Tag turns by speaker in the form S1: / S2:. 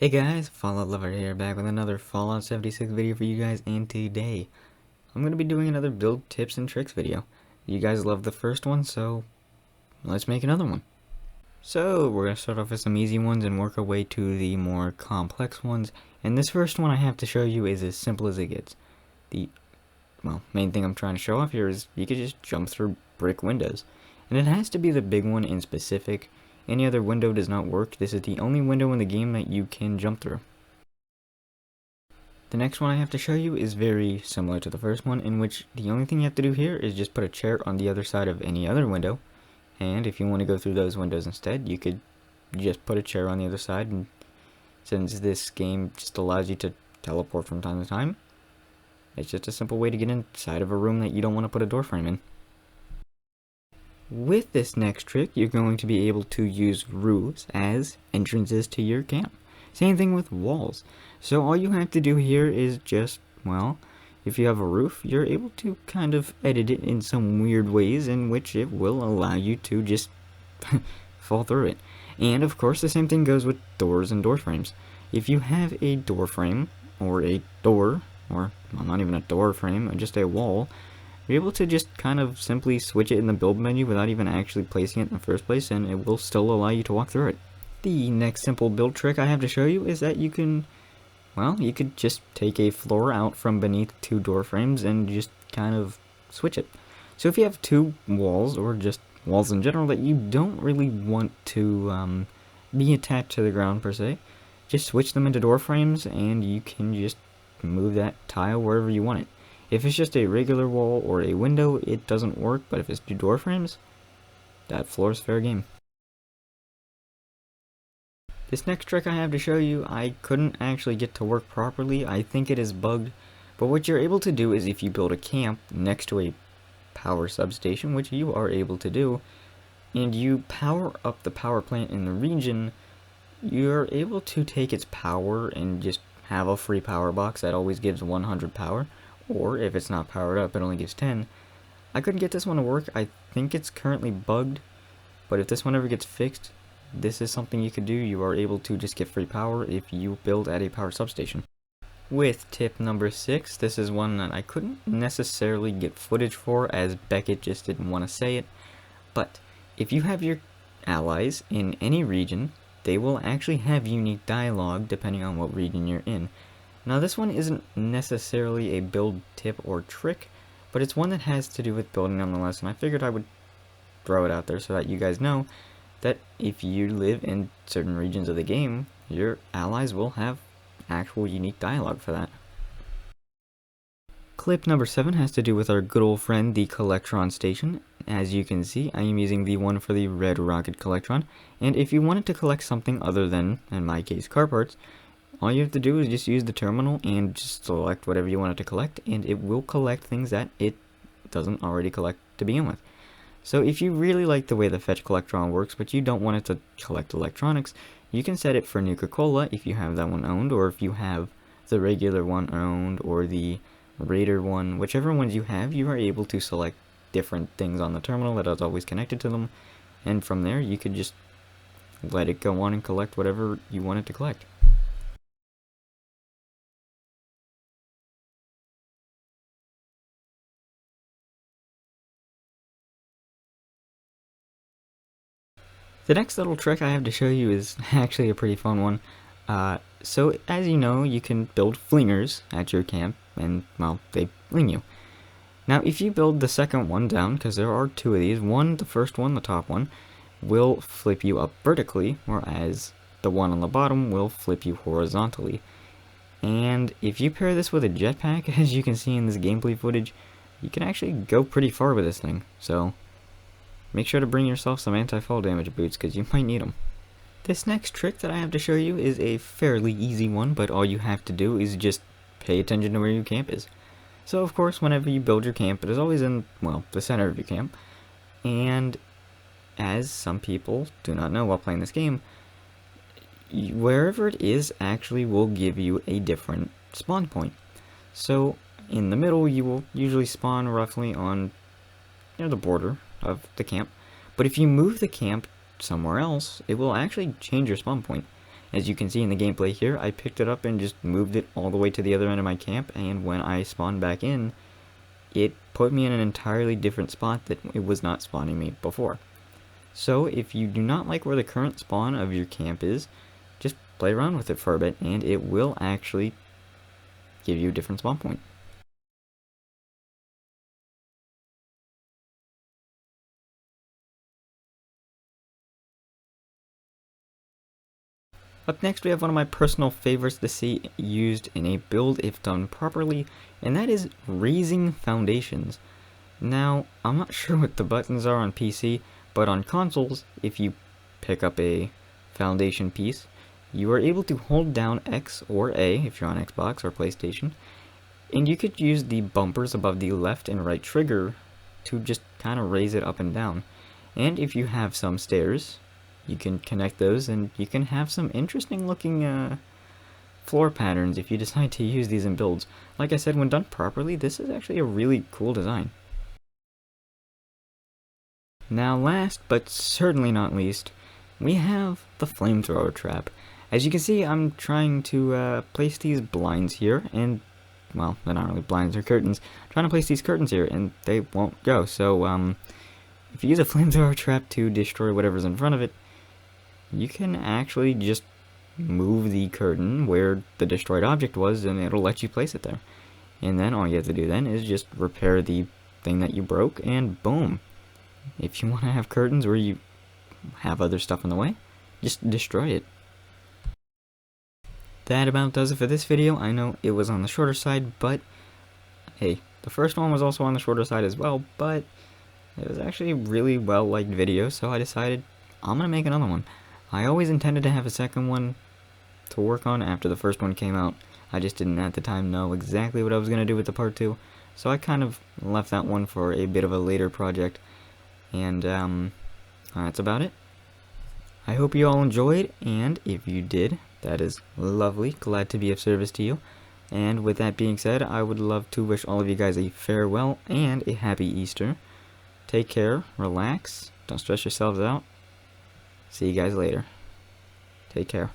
S1: Hey guys, Fallout Lover here, back with another Fallout 76 video for you guys, and today I'm going to be doing another build tips and tricks video. You guys loved the first one, so let's make another one. So we're going to start off with some easy ones and work our way to the more complex ones, and this first one I have to show you is as simple as it gets. The main thing I'm trying to show off here is you could just jump through brick windows, and it has to be the big one in specific. Any other window does not work. This is the only window in the game that you can jump through. The next one I have to show you is very similar to the first one, in which the only thing you have to do here is just put a chair on the other side of any other window, and if you want to go through those windows instead, you could just put a chair on the other side, and since this game just allows you to teleport from time to time, it's just a simple way to get inside of a room that you don't want to put a door frame in. With this next trick, you're going to be able to use roofs as entrances to your camp. Same thing with walls. So all you have to do here is just, if you have a roof, you're able to kind of edit it in some weird ways in which it will allow you to just fall through it. And of course, the same thing goes with doors and door frames. If you have a door frame, or a door, or not even a door frame, just a wall, you're able to just kind of simply switch it in the build menu without even actually placing it in the first place, and it will still allow you to walk through it. The next simple build trick I have to show you is that you can, you could just take a floor out from beneath two door frames and just kind of switch it. So if you have two walls, or just walls in general, that you don't really want to be attached to the ground per se, just switch them into door frames and you can just move that tile wherever you want it. If it's just a regular wall or a window, it doesn't work, but if it's two door frames, that floor's fair game. This next trick I have to show you, I couldn't actually get to work properly. I think it is bugged, but what you're able to do is if you build a camp next to a power substation, which you are able to do, and you power up the power plant in the region, you're able to take its power and just have a free power box that always gives 100 power. Or if it's not powered up, it only gives 10. I couldn't get this one to work. I think it's currently bugged, but if this one ever gets fixed, this is something you could do. You are able to just get free power if you build at a power substation. With tip number 6, this is one that I couldn't necessarily get footage for, as Beckett just didn't want to say it, but if you have your allies in any region, they will actually have unique dialogue depending on what region you're in. Now this one isn't necessarily a build tip or trick, but it's one that has to do with building nonetheless, and I figured I would throw it out there so that you guys know that if you live in certain regions of the game, your allies will have actual unique dialogue for that. Clip number 7 has to do with our good old friend, the Collectron Station. As you can see, I am using the one for the Red Rocket Collectron, and if you wanted to collect something other than, in my case, car parts, all you have to do is just use the terminal and just select whatever you want it to collect, and it will collect things that it doesn't already collect to begin with. So if you really like the way the Fetch Collectron works, but you don't want it to collect electronics, you can set it for Nuka-Cola if you have that one owned, or if you have the regular one owned, or the Raider one. Whichever ones you have, you are able to select different things on the terminal that is always connected to them, and from there you could just let it go on and collect whatever you want it to collect. The next little trick I have to show you is actually a pretty fun one. So as you know, you can build flingers at your camp, and they fling you. Now if you build the second one down, because there are two of these, the first one, the top one, will flip you up vertically, whereas the one on the bottom will flip you horizontally. And if you pair this with a jetpack, as you can see in this gameplay footage, you can actually go pretty far with this thing, so make sure to bring yourself some anti-fall damage boots, because you might need them. This next trick that I have to show you is a fairly easy one, but all you have to do is just pay attention to where your camp is. So of course, whenever you build your camp, it is always in, the center of your camp, and as some people do not know while playing this game, wherever it is actually will give you a different spawn point. So in the middle, you will usually spawn roughly on near the border of the camp, but if you move the camp somewhere else, it will actually change your spawn point. As you can see in the gameplay here, I picked it up and just moved it all the way to the other end of my camp, and when I spawned back in, it put me in an entirely different spot that it was not spawning me before. So if you do not like where the current spawn of your camp is, just play around with it for a bit, and it will actually give you a different spawn point. Up next, we have one of my personal favorites to see used in a build if done properly, and that is raising foundations. Now, I'm not sure what the buttons are on PC, but on consoles, if you pick up a foundation piece, you are able to hold down X or A if you're on Xbox or PlayStation, and you could use the bumpers above the left and right trigger to just kind of raise it up and down. And if you have some stairs, you can connect those and you can have some interesting looking floor patterns if you decide to use these in builds. Like I said, when done properly, this is actually a really cool design. Now last, but certainly not least, we have the flamethrower trap. As you can see, I'm trying to place these blinds here, and, well, they're not really blinds, they're curtains. I'm trying to place these curtains here, and they won't go. So, if you use a flamethrower trap to destroy whatever's in front of it, you can actually just move the curtain where the destroyed object was, and it'll let you place it there. And then all you have to do then is just repair the thing that you broke, and boom. If you want to have curtains where you have other stuff in the way, just destroy it. That about does it for this video. I know it was on the shorter side, but hey, the first one was also on the shorter side as well, but it was actually a really well-liked video, so I decided I'm gonna make another one. I always intended to have a second one to work on after the first one came out. I just didn't at the time know exactly what I was gonna do with the part 2, so I kind of left that one for a bit of a later project. And that's about it. I hope you all enjoyed, and if you did, that is lovely. Glad to be of service to you. And with that being said, I would love to wish all of you guys a farewell and a happy Easter. Take care, relax, don't stress yourselves out. See you guys later. Take care.